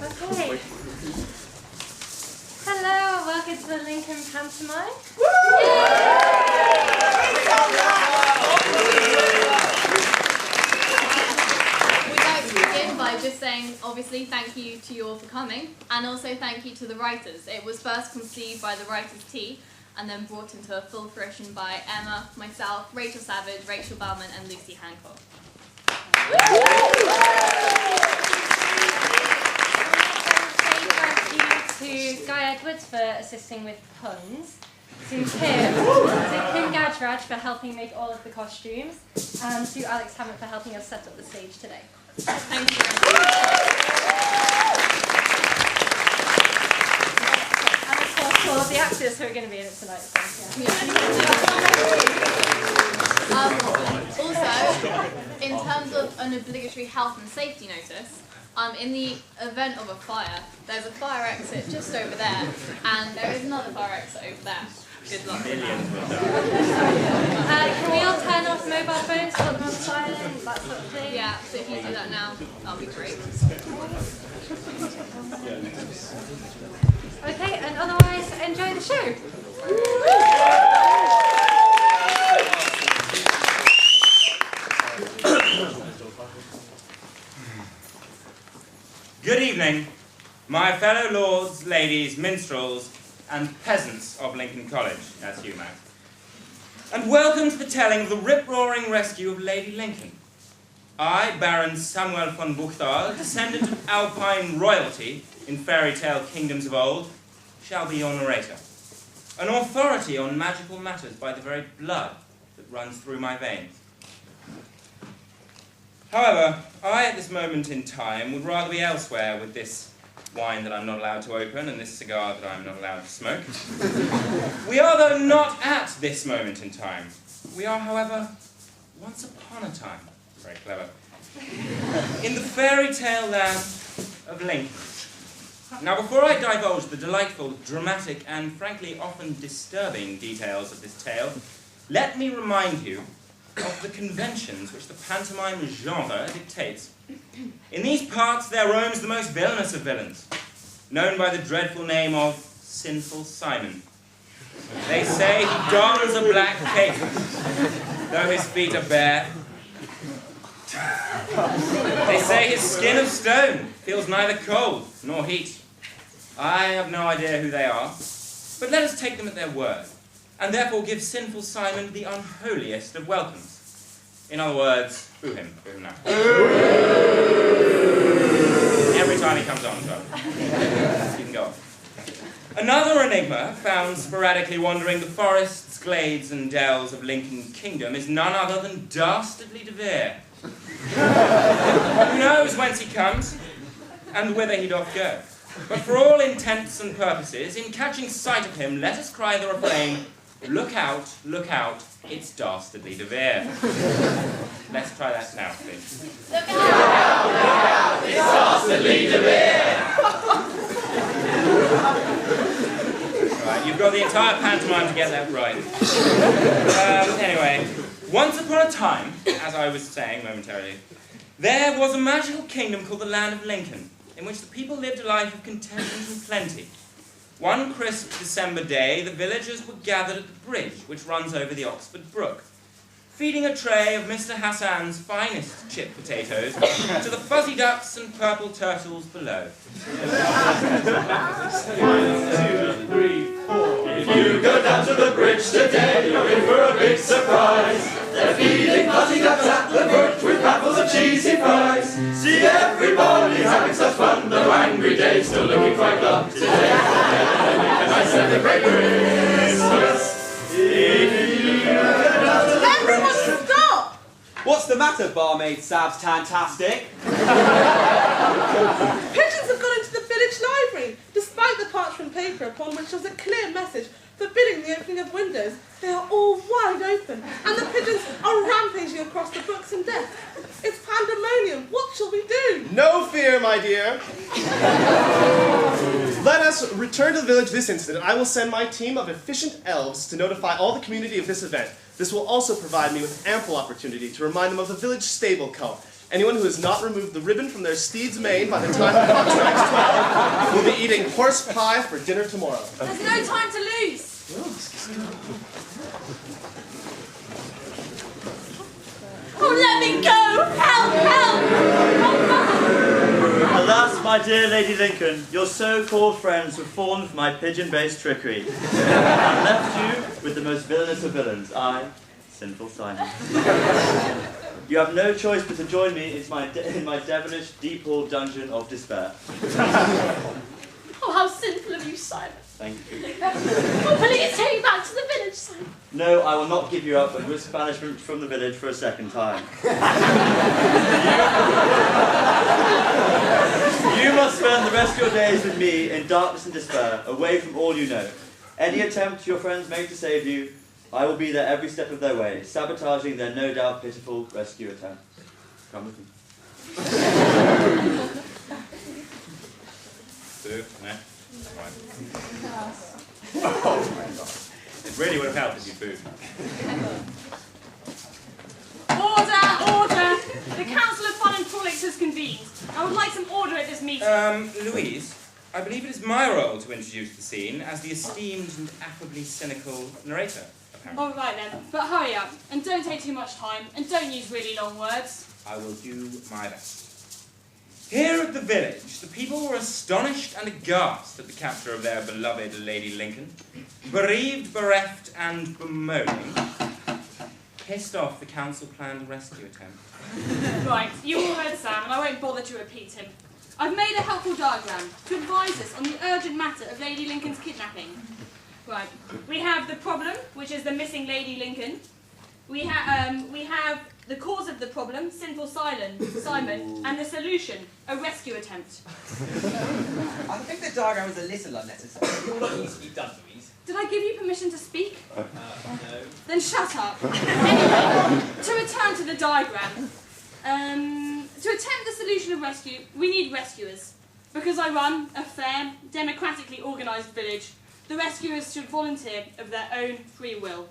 Okay. Hello, welcome to the Lincoln Pantomime. We'd like to begin by just saying, obviously, thank you to you all for coming, and also thank you to the writers. It was first conceived by the Writers' Tea, and then brought into a full fruition by Emma, myself, Rachel Savage, Rachel Bellman, and Lucy Hancock. To Guy Edwards for assisting with puns, to Kim Gajraj for helping make all of the costumes, and to Alex Hammett for helping us set up the stage today. Thank you very much. And of course, all of the actors who are going to be in it tonight. Also, in terms of an obligatory health and safety notice, in the event of a fire, there's a fire exit just over there, and there is another fire exit over there. Good luck with that. Can we all turn off mobile phones, put them on silent, that sort of thing? Yeah, so if you do that now, that'll be great. Okay, and otherwise, enjoy the show. Good evening, my fellow lords, ladies, minstrels, and peasants of Lincoln College, that's you, Matt. And welcome to the telling of the rip-roaring rescue of Lady Lincoln. I, Baron Samuel von Buchthal, descendant of Alpine royalty in fairy tale kingdoms of old, shall be your narrator. An authority on magical matters by the very blood that runs through my veins. However, I, at this moment in time, would rather be elsewhere with this wine that I'm not allowed to open and this cigar that I'm not allowed to smoke. We are, though, not at this moment in time. We are, however, once upon a time, very clever, in the fairy tale land of Lincoln. Now, before I divulge the delightful, dramatic, and frankly often disturbing details of this tale, let me remind you of the conventions which the pantomime genre dictates. In these parts there roams the most villainous of villains, known by the dreadful name of Sinful Simon. They say he dons a black cape, though his feet are bare. They say his skin of stone feels neither cold nor heat. I have no idea who they are, but let us take them at their word, and therefore give Sinful Simon the unholiest of welcomes. In other words, boo him now. Every time he comes on, so you can go off. Another enigma found sporadically wandering the forests, glades, and dells of Lincoln Kingdom is none other than Dastardly DeVere. Who knows whence he comes, and whither he doth go? But for all intents and purposes, in catching sight of him, let us cry the refrain, look out, it's Dastardly DeVere. Let's try that now, please. Look out, it's Dastardly DeVere. Right, you've got the entire pantomime to get that right. Anyway, once upon a time, as I was saying momentarily, there was a magical kingdom called the land of Lincoln, in which the people lived a life of contentment and plenty. One crisp December day, the villagers were gathered at the bridge which runs over the Oxford Brook, feeding a tray of Mr. Hassan's finest chipped potatoes to the fuzzy ducks and purple turtles below. 1, 2, 3, 4. If you go down to the bridge today, you're in for a big surprise. They're feeding fuzzy ducks at the brook with apples and cheesy fries. See everybody having such fun, though angry Dave's still looking quite glum today. And I celebrate Christmas. Everyone stop! What's the matter, barmaid Sav's Tantastic? Pigeons have gone into the village library, despite the parchment paper upon which was a clear message forbidding the opening of windows. They are all wide open, and the pigeons are rampaging across the books and desks. It's pandemonium. What shall we do? No fear, my dear. Let us return to the village this instant, and I will send my team of efficient elves to notify all the community of this event. This will also provide me with ample opportunity to remind them of the village stable cult. Anyone who has not removed the ribbon from their steed's mane by the time the clock strikes 12 will be eating horse pie for dinner tomorrow. There's no time to lose. Oh, let me go! Help! Help! Alas, my dear Lady Lincoln, your so-called friends have fallen for my pigeon-based trickery and left you with the most villainous of villains, I, Sinful Simon. You have no choice but to join me in my devilish, deep-hauled dungeon of despair. Oh, how sinful of you, Simon. Thank you. Oh, please take me back to the village, Simon. No, I will not give you up and risk banishment from the village for a second time. You must spend the rest of your days with me in darkness and despair, away from all you know. Any attempt your friends make to save you, I will be there every step of their way, sabotaging their no doubt pitiful rescue attempt. Come with me. Boo, no. Right. Oh my god. It really would have helped if you booed. Order! Order! The Council of Fun and Frolics has convened. I would like some order at this meeting. Louise, I believe it is my role to introduce the scene as the esteemed and affably cynical narrator, apparently. All right then, but hurry up, and don't take too much time, and don't use really long words. I will do my best. Here at the village, the people were astonished and aghast at the capture of their beloved Lady Lincoln. Bereaved, bereft, and bemoaning, pissed off the council planned rescue attempt. Right, you all heard Sam, and I won't bother to repeat him. I've made a helpful diagram to advise us on the urgent matter of Lady Lincoln's kidnapping. Right, we have the problem, which is the missing Lady Lincoln. We have the cause of the problem, Sinful Simon, and the solution, a rescue attempt. I think the diagram was a little unnecessary. All that needs to be done, Louise. Did I give you permission to speak? No. Then shut up. Anyway, to return to the diagram. To attempt the solution of rescue, we need rescuers. Because I run a fair, democratically organised village, the rescuers should volunteer of their own free will.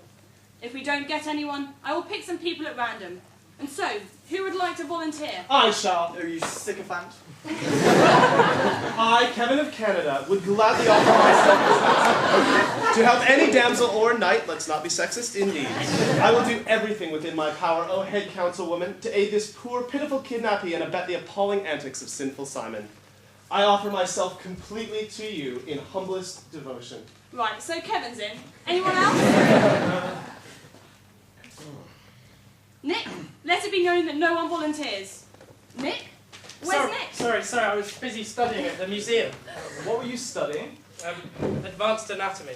If we don't get anyone, I will pick some people at random. And so, who would like to volunteer? I shall. Oh, you sycophant. I, Kevin of Canada, would gladly offer myself to help any damsel or knight, let's not be sexist, in need. I will do everything within my power, O head councilwoman, to aid this poor, pitiful kidnappee and abet the appalling antics of Sinful Simon. I offer myself completely to you in humblest devotion. Right, so Kevin's in. Anyone else? Nick, let it be known that no one volunteers. Nick? Where's Nick? Sorry, I was busy studying at the museum. What were you studying? Advanced anatomy.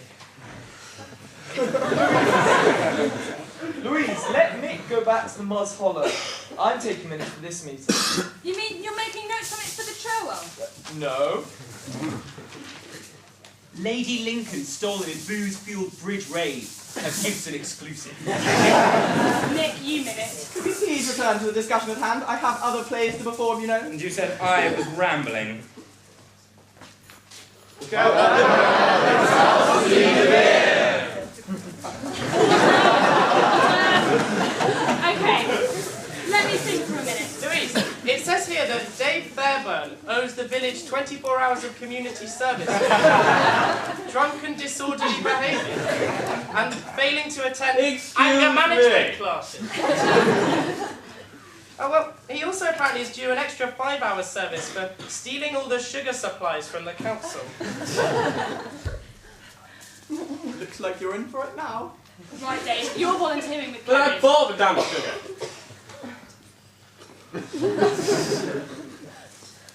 Louise, let Nick go back to the Moz Hollow. I'm taking minutes for this meeting. You mean you're making notes on it for the Cherwell? No. Lady Lincoln stolen in booze-fueled bridge raid. A Gibson exclusive. Nick, you minute. Could we please return to the discussion at hand? I have other plays to perform, you know. And you said I was rambling. Okay. Okay, let me think for a minute. Louise, it says here that Dave Fairburn owes the village 24 hours of community service, drunken disorderly behaviour, and failing to attend anger management classes. Oh well, he also apparently is due an extra 5 hours service for stealing all the sugar supplies from the council. Looks like you're in for it now. Right, Dave, you're volunteering with But I Kevin. bought the damn sugar.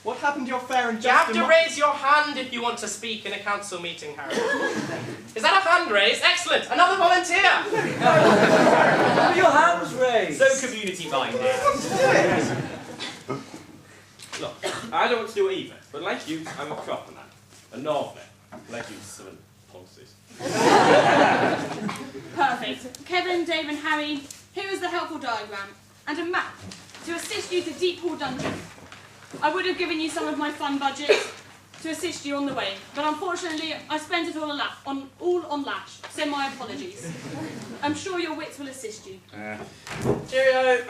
What happened to your fair and You have just to raise your hand if you want to speak in a council meeting, Harry. Is that a hand raise? Excellent! Another volunteer! What are your hands raised? So community-minded. Look, I don't want to do it either, but like you, I'm a proper man. A northerner. Like you, some policies. Perfect. Kevin, Dave and Harry, here is the helpful diagram and a map to assist you to Deep Hall Dungeon. I would have given you some of my fun budget to assist you on the way, but unfortunately I spent it all on Lash, so my apologies. I'm sure your wits will assist you. Cheerio!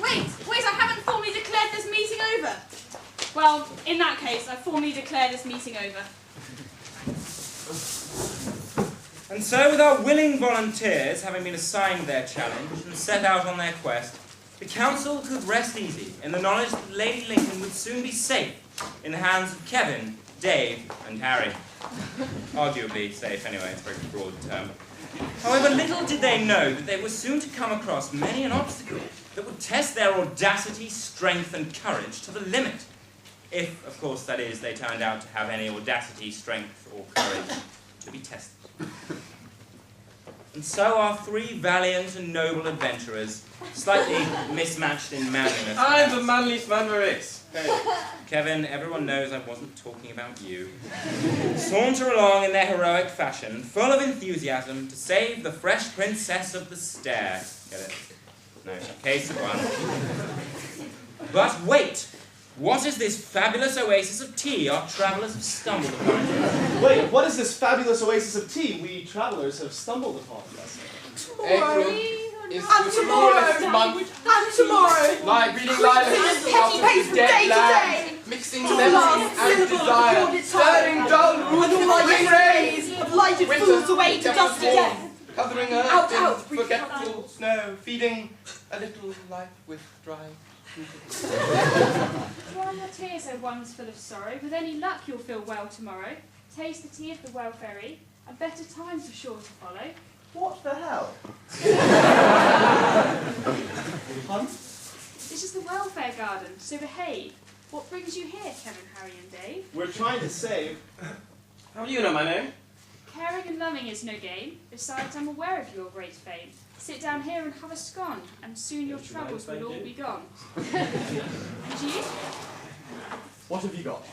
Wait, I haven't thought meeting over? Well, in that case, I formally declare this meeting over. And so, with our willing volunteers having been assigned their challenge and set out on their quest, the council could rest easy in the knowledge that Lady Lincoln would soon be safe in the hands of Kevin, Dave, and Harry. Arguably safe anyway, it's a very broad term. However, little did they know that they were soon to come across many an obstacle that would test their audacity, strength, and courage to the limit. If, of course, that is, they turned out to have any audacity, strength, or courage to be tested. And so our three valiant and noble adventurers, slightly mismatched in manliness. I'm the manliest man there is. Kevin, everyone knows I wasn't talking about you. Saunter along in their heroic fashion, full of enthusiasm, to save the fresh princess of the stair. Get it? No, case of one. But wait! What is this fabulous oasis of tea our travellers have stumbled upon? Wait, what is this fabulous oasis of tea we travellers have stumbled upon? April is And tomorrow. month. And tomorrow. Like reading lilacs, Petty pace from day to day. mixing Last memory and syllable desire, recorded turning time. dull And roots all into my spring days rays, of lighted winter, fools away to tempered dusty warm, death. covering Out, earth out, in forgetful snow, feeding a little life with dry. Dry your tears, O ones full of sorrow. With any luck, you'll feel well tomorrow. Taste the tea of the well fairy. A better times are sure to follow. What the hell? This is the welfare garden, so behave. What brings you here, Kevin, Harry, and Dave? We're trying to save. How do you know my name? Caring and loving is no game. Besides, I'm aware of your great fame. Sit down here and have a scone, and soon your troubles will all be gone. And you? What have you got?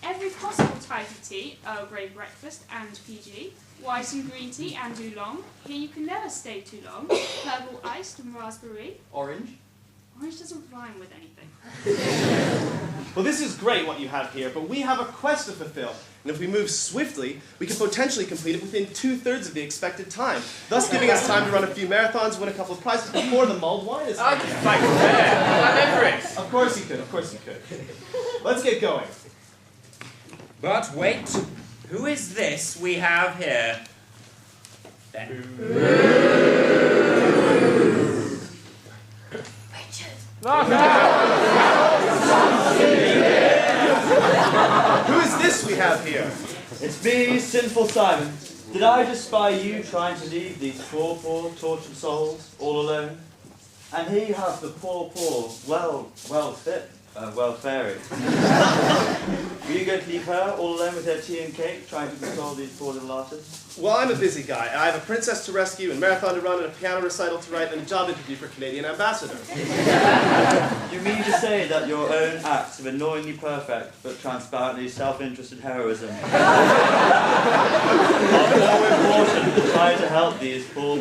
Every possible type of tea, Earl Grey breakfast and PG, white and green tea and oolong. Here you can never stay too long. Purple iced and raspberry. Orange? Orange doesn't rhyme with anything. Well, this is great what you have here, but we have a quest to fulfill. And if we move swiftly, we can potentially complete it within 2/3 of the expected time, thus giving us time to run a few marathons, win a couple of prizes before the mulled wine is I can fight fair. I'm Everest. Of course you could, of course you could. Let's get going. But wait, who is this we have here? Who is this we have here? It's me, Sinful Simon. Did I just spy you trying to leave these poor, tortured souls all alone? And here you have the poor, fairy. Were you going to leave her all alone with her tea and cake, trying to console these poor little artists? Well, I'm a busy guy. I have a princess to rescue, and marathon to run, and a piano recital to write, and a job interview for Canadian ambassador. You mean to say that your own acts of annoyingly perfect but transparently self-interested heroism are more important than trying to help these poor,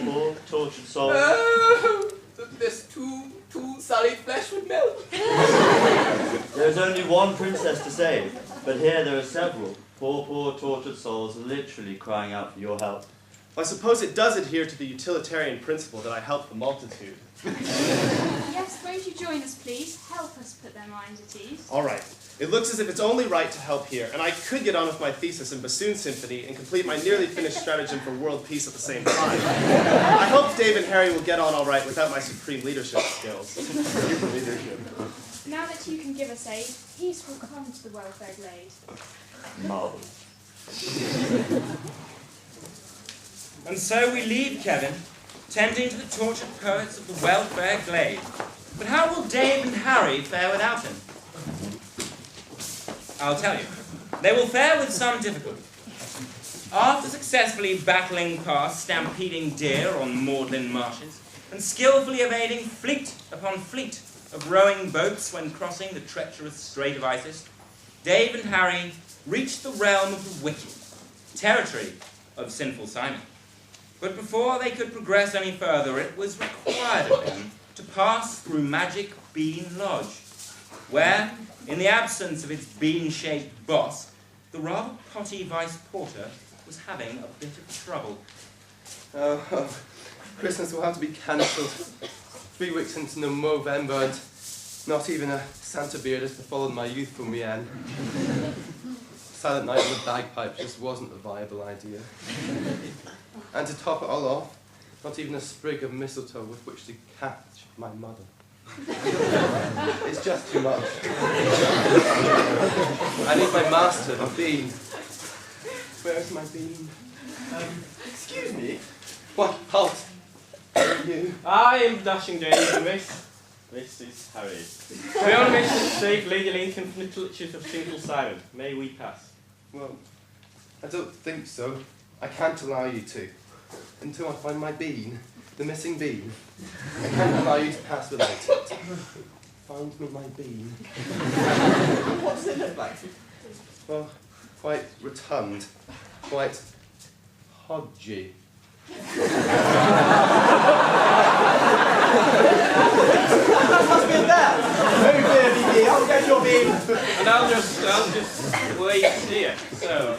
tortured souls? Oh, this too sullied flesh would melt. There is only one princess to save, but here there are several poor, tortured souls literally crying out for your help. Well, I suppose it does adhere to the utilitarian principle that I help the multitude. Yes, won't you join us, please? Help us put their minds at ease. All right. It looks as if it's only right to help here, and I could get on with my thesis in bassoon symphony and complete my nearly finished stratagem for world peace at the same time. I hope Dave and Harry will get on all right without my supreme leadership skills. Now that you can give us aid, peace will come to the welfare glade. Marvellous. And so we leave Kevin, tending to the tortured poets of the welfare glade. But how will Dave and Harry fare without him? I'll tell you. They will fare with some difficulty. After successfully battling past stampeding deer on maudlin marshes, and skillfully evading fleet upon fleet of rowing boats when crossing the treacherous Strait of Isis, Dave and Harry reached the realm of the wicked, territory of Sinful Simon. But before they could progress any further, it was required of them to pass through Magic Bean Lodge, where, in the absence of its bean-shaped boss, the rather potty vice porter was having a bit of trouble. Oh, Christmas will have to be cancelled. 3 weeks into November, and Not even a Santa beard has befallen my youthful Mian. Silent Night on the bagpipes just wasn't a viable idea. And to top it all off, not even a sprig of mistletoe with which to catch my mother. It's just too much. I need my master, the bean. Where's my bean? Excuse me? What? Halt! Who are you? I am Dashing Dave, and this is Harry. We are on a mission to save Lady Lincoln from the clutches of Sinful Siren. May we pass? Well, I don't think so. I can't allow you to. Until I find my bean, the missing bean, I can't allow you to pass without it. Find me my bean. What does it look like? Well, quite rotund, quite hodgy. That must be there. Move there, BB. I'll get your bean. And I'll just wait here. So,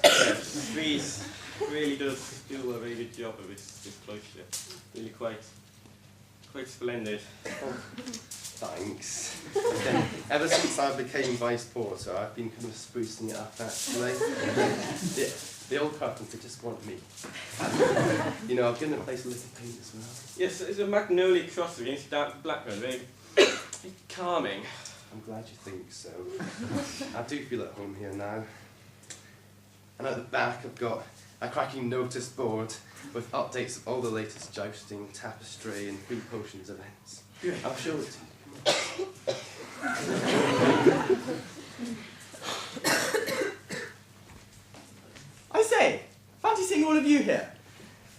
yes, Reese really does do a very good job of this cloister. Really quite splendid. Oh, thanks. Ever since I became vice porter, I've been kind of sprucing it up, actually. The old carpenter just wanted me. You know, I've given the place a little paint as well. Yes, it's a magnolia cross against dark background. Very calming. I'm glad you think so. I do feel at home here now. And at the back I've got a cracking notice board with updates of all the latest jousting, tapestry and food potions events. I'll show it to you. I say, fancy seeing all of you here.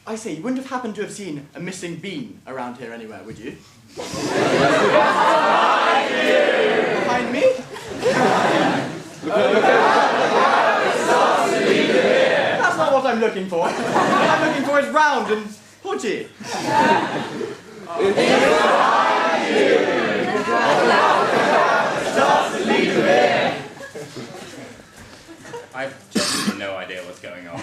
I say, you wouldn't have happened to have seen a missing bean around here anywhere, would you? Behind me? That's not what I'm looking for. What I'm looking for is round and pudgy. I've genuinely no idea what's going on.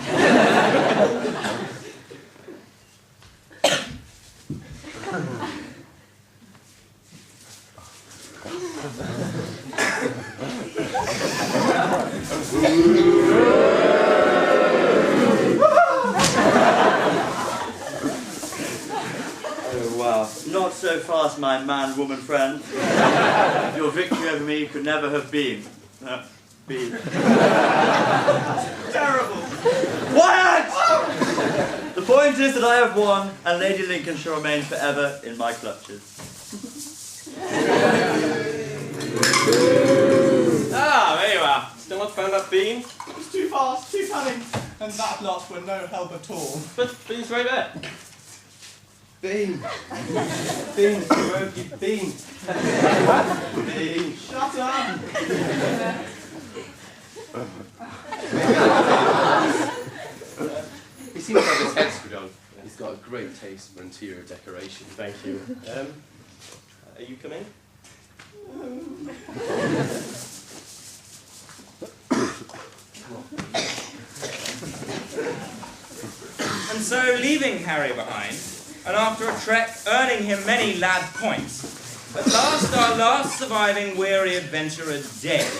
Oh, wow. Not so fast, my man-woman friend. Your victory over me could never have been. Terrible. Quiet! The point is that I have won, and Lady Lincoln shall remain forever in my clutches. Ah, there you are. Still not found that bean? It was too fast, too cunning, and that lot were no help at all. But bean's right there. Bean! Bean! Where have you been? Bean! Shut up! He seems to have his head screwed on. He's got a great taste for interior decoration. Thank you. Are you coming? And so, leaving Harry behind, and after a trek earning him many lad points, at last our last surviving weary adventurer, Dave,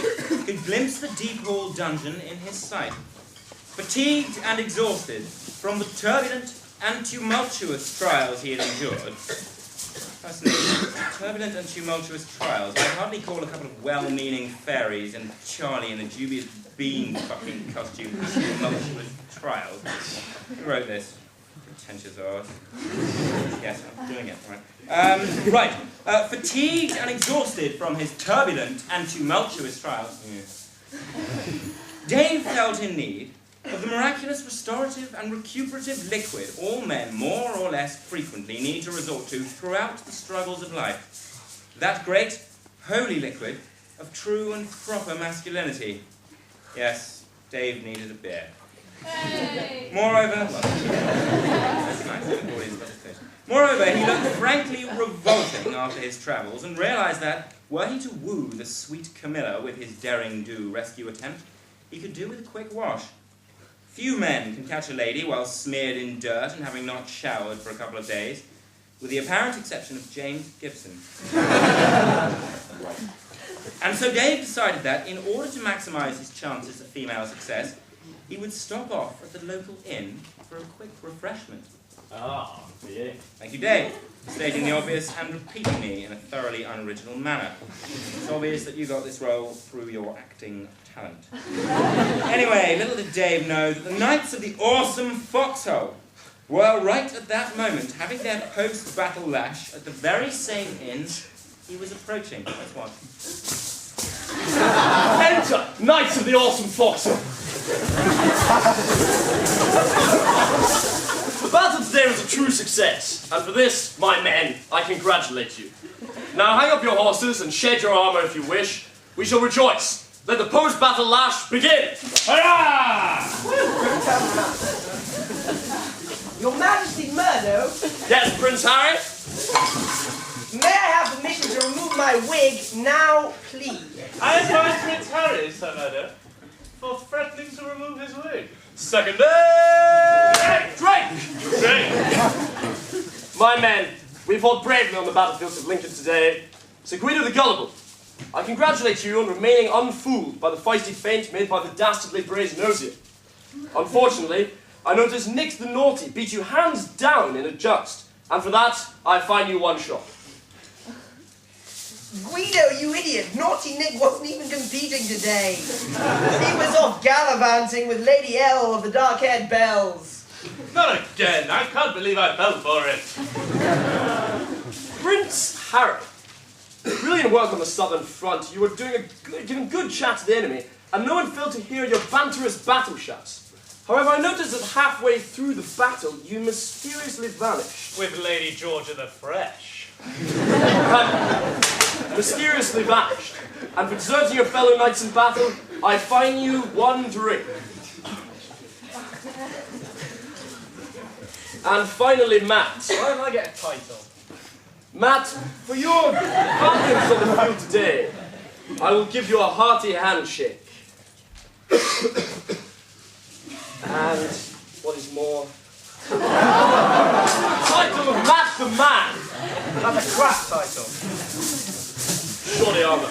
could glimpse the deep hall dungeon in his sight. Fatigued and exhausted from the turbulent and tumultuous trials he had endured. Fascinating. Turbulent and tumultuous trials. I'd hardly call a couple of well-meaning fairies and Charlie in a dubious bean-fucking costume tumultuous trials. Who wrote this? Pretentious arse. Yes, I'm doing it. Right. Fatigued and exhausted from his turbulent and tumultuous trials. Dave felt in need of the miraculous restorative and recuperative liquid all men more or less frequently need to resort to throughout the struggles of life. That great, holy liquid of true and proper masculinity. Yes, Dave needed a beer. Hey. Moreover, that's nice. Moreover, he looked frankly revolting after his travels and realized that, were he to woo the sweet Camilla with his daring-do rescue attempt, he could do with a quick wash. Few men can catch a lady while smeared in dirt and having not showered for a couple of days. with the apparent exception of James Gibson. And so Dave decided that, in order to maximise his chances of female success, he would stop off at the local inn for a quick refreshment. Ah, yeah. Thank you, Dave, for stating the obvious and repeating me in a thoroughly unoriginal manner. It's obvious that you got this role through your acting talent. Anyway, little did Dave know that the Knights of the Awesome Foxhole were right at that moment having their post-battle lash at the very same inn he was approaching. Let's watch. Enter, Knights of the Awesome Foxhole. The battle today was a true success, and for this, my men, I congratulate you. Now hang up your horses and shed your armour if you wish. We shall rejoice. Let the post-battle lash begin. Hurrah! Your Majesty Murdo? Yes, Prince Harry? May I have permission to remove my wig now, please? I advise Prince Harry, Sir Murdo, for threatening to remove his wig. Second. Drink! My men, we fought bravely on the battlefields of Lincoln today. Sir Guido the Gullible, I congratulate you on remaining unfooled by the feisty feint made by the dastardly brazen osier. Unfortunately, I noticed Nick the Naughty beat you hands down in a just, and for that, I fine you 1 shot. Guido, you idiot! Naughty Nick wasn't even competing today. He was off gallivanting with Lady L of the dark-haired bells. Not again! I can't believe I fell for it. Prince Harry, brilliant work on the southern front. You were giving good chat to the enemy, and no one failed to hear your banterous battle shouts. However, I noticed that halfway through the battle, you mysteriously vanished. With Lady Georgia the Fresh. Mysteriously vanished. And for deserting your fellow knights in battle, I fine you 1 drink. And finally, Matt. Why don't I get a title? Matt, for your valiance on the field today, I will give you a hearty handshake. And, what is more, title of Matt the Man. That's a crap title. Shoddy armour.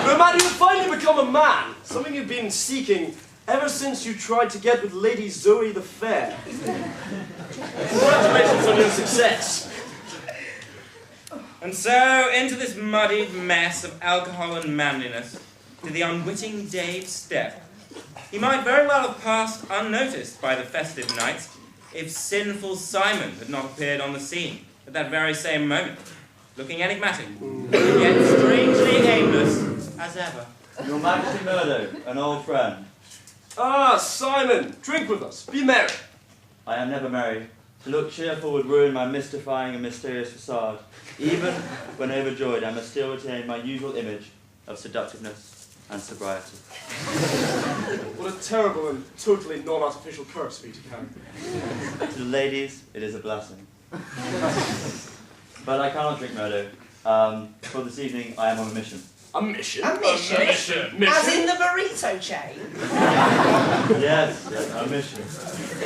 But Matt, you have finally become a man. Something you've been seeking ever since you tried to get with Lady Zoe the Fair. Congratulations on your success. And so, into this muddied mess of alcohol and manliness did the unwitting Dave step. He might very well have passed unnoticed by the festive knights if Sinful Simon had not appeared on the scene at that very same moment, looking enigmatic, yet strangely aimless as ever. Your Majesty Murdo, an old friend. Ah, Simon, drink with us. Be merry. I am never merry. To look cheerful would ruin my mystifying and mysterious facade. Even when overjoyed, I must still retain my usual image of seductiveness and sobriety. What a terrible and totally non-artificial curse for you to carry. To the ladies, it is a blessing. But I cannot drink Murdo. For this evening, I am on a mission. A mission? A mission? As in the burrito chain? Yes, a mission.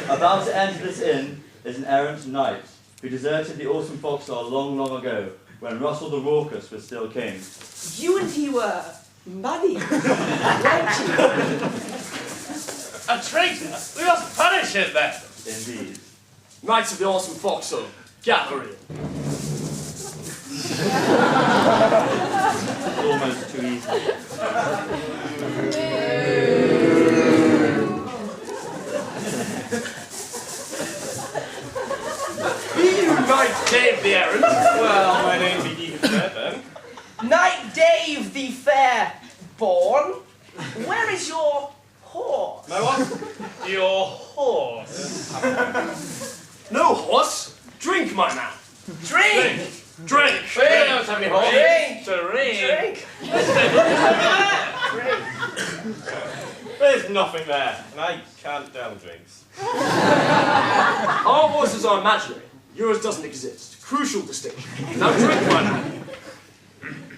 About to enter this inn is an errant knight who deserted the awesome foxhole long, long ago when Russell the Raucous was still king. You and he were muddy, weren't you? A traitor? We must punish him then. Indeed. Knights of the awesome foxhole, gather in. Almost too easy. Be you Knight Dave the Errant? Well, my name be Deacon Fairburn. Knight Dave the Fair-born, where is your horse? My what? Your horse. No horse. Drink, my man. Drink! Drink. We don't have any horse. Drink! Drink. Drink! There's nothing there, and I can't down drinks. Our horses are imaginary. Yours doesn't exist. Crucial distinction. Now drink, my man.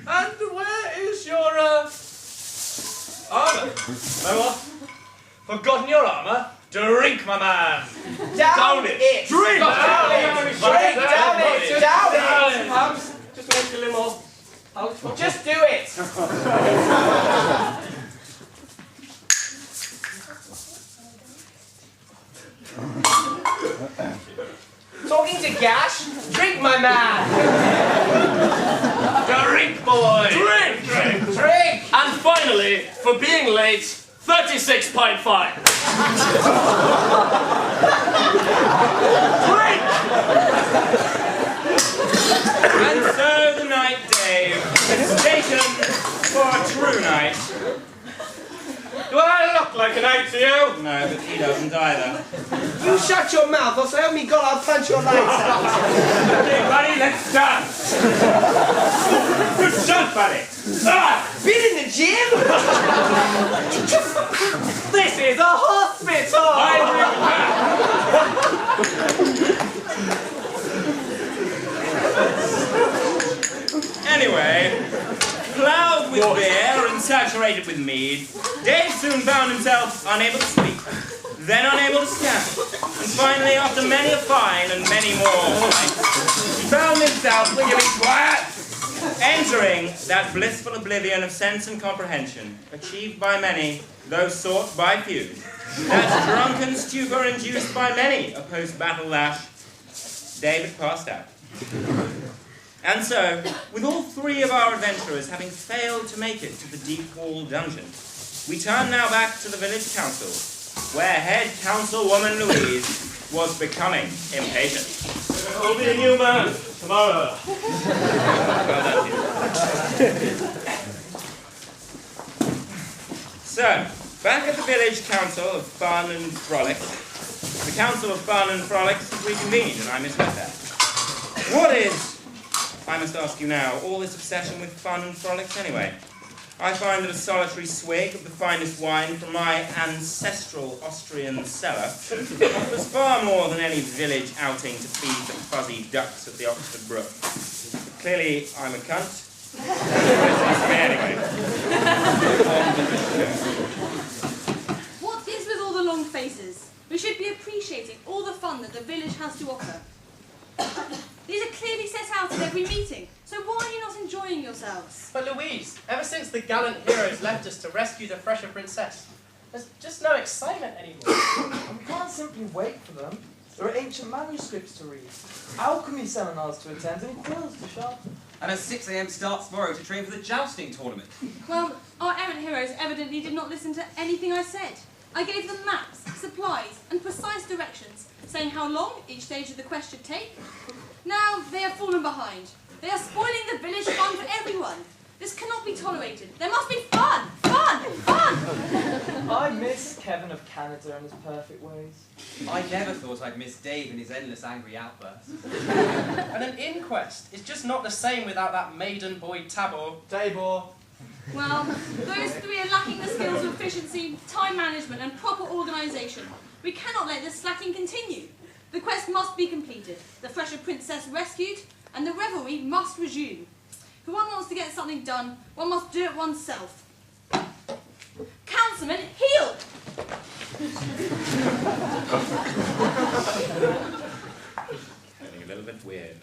And where is your, armour? My what? Forgotten your armour? Drink, my man! Down it! Drink! Down it! Drink! Down it! Down it! Just make it a little more. Just do it! Talking to Gash? Drink, my man! Drink, boy! Drink! Drink! Drink! And finally, for being late, 36 pint fine. Drink! And so the night, Dave, is taken for a true night. Do I look like an knight to you? No, but he doesn't either. You shut your mouth, or so help me God, I'll punch your lights out. Okay, buddy, let's dance. Good shot, buddy. Been in the gym? This is a hospital! Anyway, ploughed with beer and saturated with mead, Dave soon found himself unable to speak, then unable to stand, and finally, after many a fine and many more fights, he found himself entering that blissful oblivion of sense and comprehension, achieved by many, though sought by few, that drunken stupor induced by many a post-battle lash. David passed out. And so, with all three of our adventurers having failed to make it to the deep-walled dungeon, we turn now back to the village council, where head councilwoman Louise was becoming impatient. There will be a new man tomorrow. Well done, So, back at the village council of Fun and Frolic, the council of Fun and Frolic has reconvened, and I misread that. What is, I must ask you now, all this obsession with fun and frolics anyway? I find that a solitary swig of the finest wine from my ancestral Austrian cellar offers far more than any village outing to feed the fuzzy ducks at the Oxford Brook. Clearly, I'm a cunt. Anyway. What is with all the long faces? We should be appreciating all the fun that the village has to offer. These are clearly set out at every meeting, so why are you not enjoying yourselves? But Louise, ever since the gallant heroes left us to rescue the fresher princess, there's just no excitement anymore. We can't simply wait for them. There are ancient manuscripts to read, alchemy seminars to attend, and quills to sharpen. And a 6 a.m. start tomorrow to train for the jousting tournament. Well, our errant heroes evidently did not listen to anything I said. I gave them maps, supplies, and precise directions, saying how long each stage of the quest should take. Now they have fallen behind. They are spoiling the village fun for everyone. This cannot be tolerated. There must be fun! Fun! Fun! I miss Kevin of Canada and his perfect ways. I never thought I'd miss Dave and his endless angry outbursts. And an inquest is just not the same without that maiden boy Tabor. Tabor. Well, those three are lacking the skills of efficiency, time management, and proper organisation. We cannot let this slacking continue. The quest must be completed, the fresher princess rescued, and the revelry must resume. If one wants to get something done, one must do it oneself. Councilman, heel! Getting a little bit weird.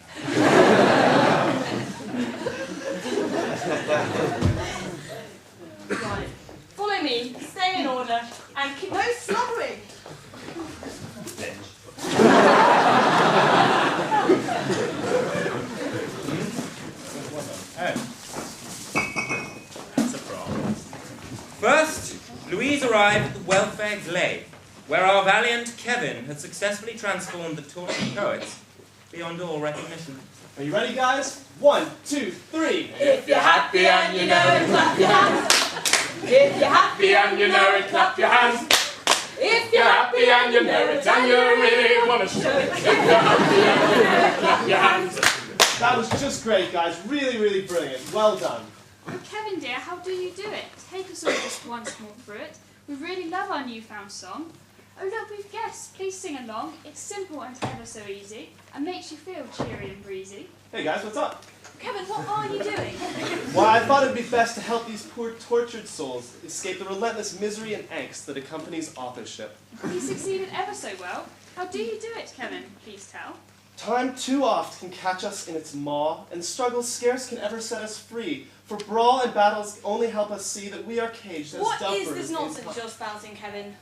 Right. Follow me, stay in order, and keep no slobbering. That's a problem. First, Louise arrived at the Welfare Glade, where our valiant Kevin had successfully transformed the tortured poets beyond all recognition. Are you ready, guys? 1, 2, 3. If you're happy and you know it, clap your hands. If you're happy and you know it, clap your hands. If you're happy and you know it, and you really want to show it. If you're happy and you know it, clap your hands. That was just great, guys. Really, really brilliant. Well done. Kevin dear, how do you do it? Take us all just once more through it. We really love our newfound song. Oh look, we've guests. Please sing along. It's simple and ever so easy, and makes you feel cheery and breezy. Hey guys, what's up? Kevin, what are you doing? Well, I thought it would be best to help these poor tortured souls escape the relentless misery and angst that accompanies authorship. You succeeded ever so well. How do you do it, Kevin? Please tell. Time too oft can catch us in its maw, and struggles scarce can ever set us free. For brawl and battles only help us see that we are caged as What duffers is this in nonsense you're spouting, Kevin?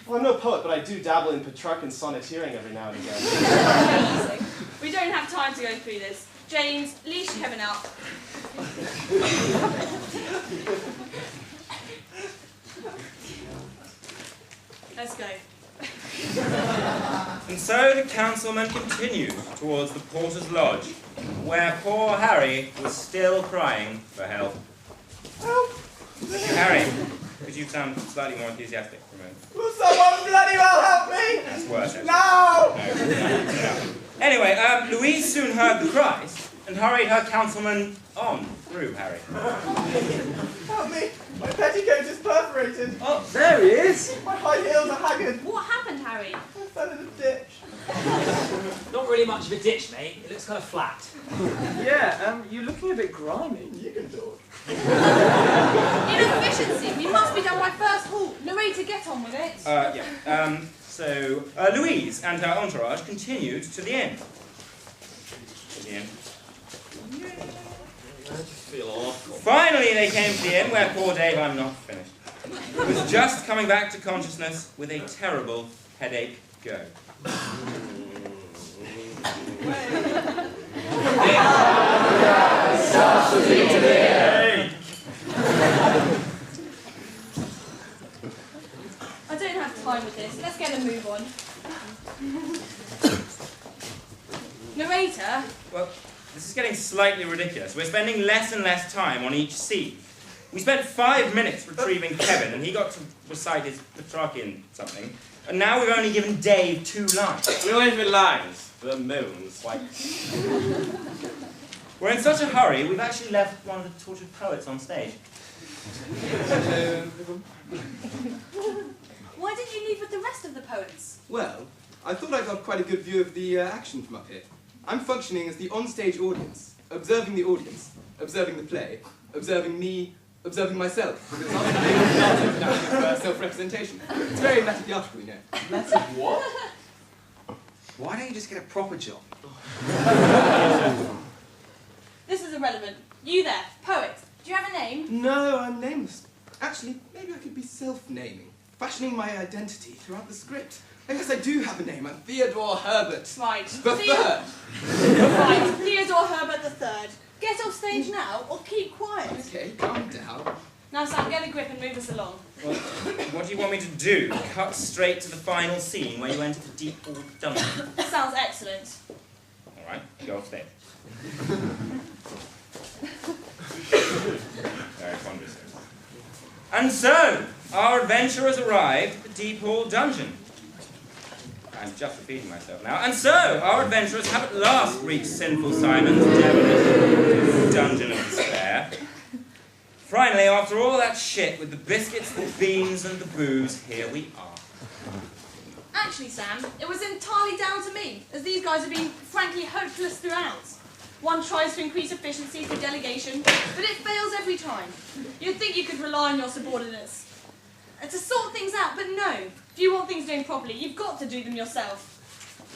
Well, I'm no poet, but I do dabble in Petrarchan sonneteering every now and again. Amazing. We don't have time to go through this. James, leash Kevin out. Let's go. And so the councilman continued towards the porter's lodge, where poor Harry was still crying for help. Help! Harry, could you sound slightly more enthusiastic for a moment? Will someone bloody well help me? That's worse. Actually. No! No. Anyway, Louise soon heard the cries and hurried her councilman on through Harry. Help me! My petticoat is perforated. Oh, there he is. My high heels are haggard. What happened, Harry? I fell in a ditch. Not really much of a ditch, mate. It looks kind of flat. Yeah, you're looking a bit grimy. You can talk. Inefficiency. We must be done by first halt. Narrator, get on with it. So Louise and her entourage continued to the inn. To the inn. I just feel awful. Finally, they came to the inn where poor Dave, I'm not finished, was just coming back to consciousness with a terrible headache go. I don't have time with this. Let's get a move on. Narrator? Well, this is getting slightly ridiculous. We're spending less and less time on each scene. We spent 5 minutes retrieving Kevin, and he got to recite his Petrarchan something, and now we've only given Dave 2 lines. We don't even lines, the moons. Like, we're in such a hurry, we've actually left one of the tortured poets on stage. Why did you leave with the rest of the poets? Well, I thought I got quite a good view of the action from up here. I'm functioning as the on-stage audience, observing the audience, observing the play, observing me, observing myself. Because I'm self-representation. It's very meta theatrical, you know. Meta what? Why don't you just get a proper job? This is irrelevant. You there, poet. Do you have a name? No, I'm nameless. Actually, maybe I could be self-naming, fashioning my identity throughout the script. I guess I do have a name. I'm Theodore Herbert. Right. The third. Right, Theodore Herbert the Third. Get off stage now, or keep quiet. Okay, calm down. Now, Sam, get a grip and move us along. Well, what do you want me to do? Cut straight to the final scene where you enter the deep hall dungeon? Sounds excellent. All right, go off stage. Very ponderous. And so, our adventurers arrived at the deep hall dungeon. I'm just repeating myself now. And so, our adventurers have at last reached Sinful Simon's devilish dungeon of despair. Finally, after all that shit with the biscuits, the beans, and the booze, here we are. Actually, Sam, it was entirely down to me, as these guys have been frankly hopeless throughout. One tries to increase efficiency through delegation, but it fails every time. You'd think you could rely on your subordinates to sort things out, but no. If you want things doing properly, you've got to do them yourself.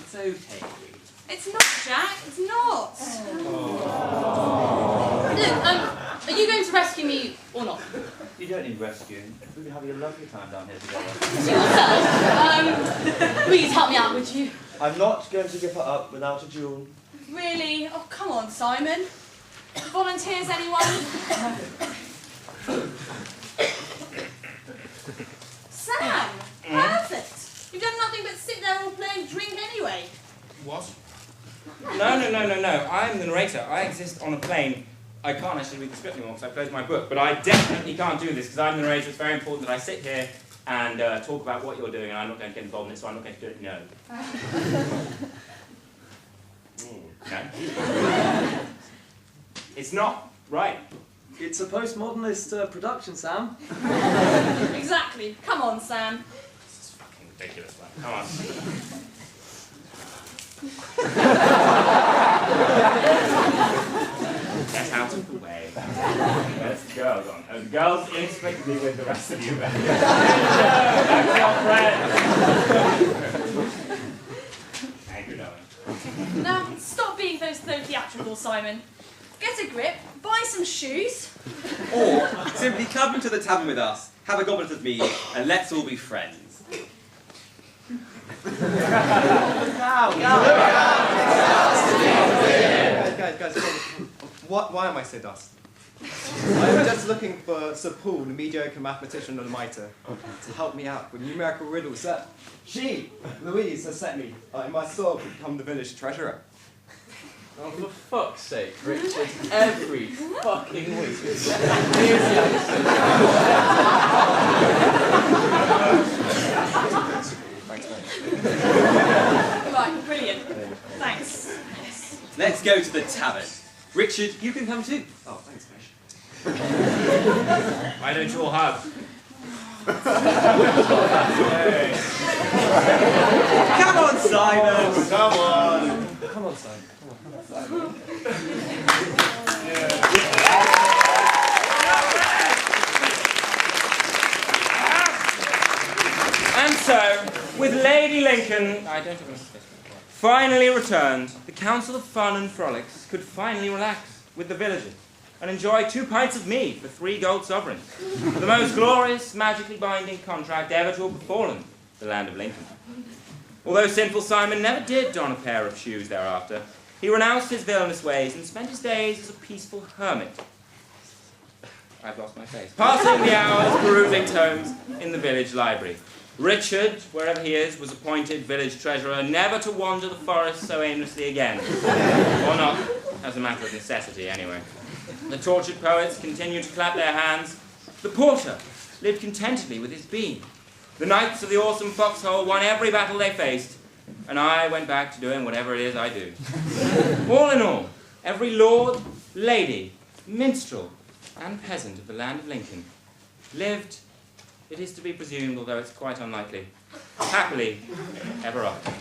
It's okay. It's not, Jack. It's not. Look, are you going to rescue me or not? You don't need rescuing. We'll be having a lovely time down here together. Please help me out, would you? I'm not going to give her up without a duel. Really? Oh, come on, Simon. Volunteers, anyone? Sam! Perfect! You've done nothing but sit there all play and drink anyway. What? No. I'm the narrator. I exist on a plane. I can't actually read the script anymore because I've closed my book, but I definitely can't do this because I'm the narrator. It's very important that I sit here and talk about what you're doing, and I'm not going to get involved in it, so I'm not going to do it. No. No. It's not right. It's a postmodernist production, Sam. Exactly. Come on, Sam. This is fucking ridiculous, man. Come on. girls inexplicably with the rest of you then. That's your friend. Thank you, darling. Now, stop being so theatrical, Simon. Get a grip, buy some shoes. Or simply come to the tavern with us, have a goblet of mead, and let's all be friends. Guys, why am I so dust? I'm just looking for Sir Paul, the mediocre mathematician and mitre, to help me out with numerical riddles that she, Louise, has set me in my store to become the village treasurer. Oh, for fuck's sake, Richard, every fucking week. Thanks, mate. Right, brilliant. Thanks. Let's go to the tavern. Richard, you can come too. Oh, thanks, mate. Why don't you all hug? Come on, Simon! Come on! Come on, Simon. And so, with Lady Lincoln, finally returned, the Council of Fun and Frolics could finally relax with the villagers and enjoy 2 pints of mead for 3 gold sovereigns. The most glorious, magically binding contract ever to have befallen the land of Lincoln. Although Sinful Simon never did don a pair of shoes thereafter, he renounced his villainous ways and spent his days as a peaceful hermit. I've lost my face. Passing the hours perusing tomes in the village library. Richard, wherever he is, was appointed village treasurer, never to wander the forest so aimlessly again. Or not, as a matter of necessity, anyway. The tortured poets continued to clap their hands. The porter lived contentedly with his bean. The knights of the awesome foxhole won every battle they faced, and I went back to doing whatever it is I do. All in all, every lord, lady, minstrel, and peasant of the land of Lincoln lived, it is to be presumed, although it's quite unlikely, happily ever after.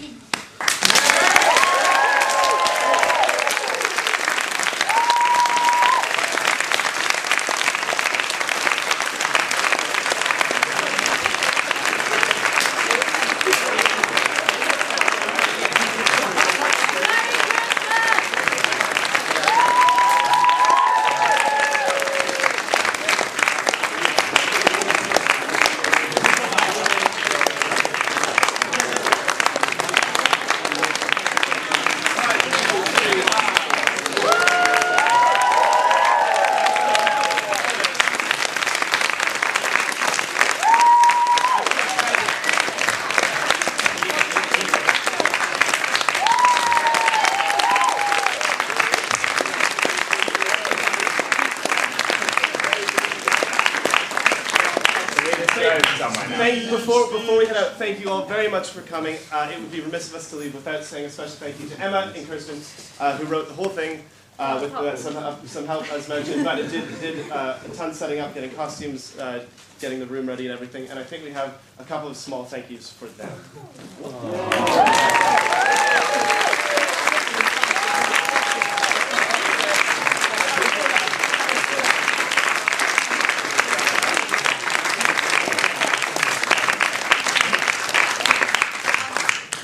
Before we head out, thank you all very much for coming. It would be remiss of us to leave without saying a special thank you to Emma and Kirsten, who wrote the whole thing with some help, as mentioned. But it did a ton setting up, getting costumes, getting the room ready and everything. And I think we have a couple of small thank yous for them.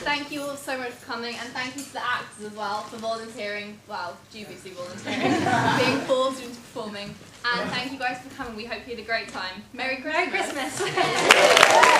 Thank you all so much for coming, and thank you to the actors as well for volunteering, well, dubiously volunteering, being forced into performing. And thank you guys for coming. We hope you had a great time. Merry Christmas! Merry Christmas!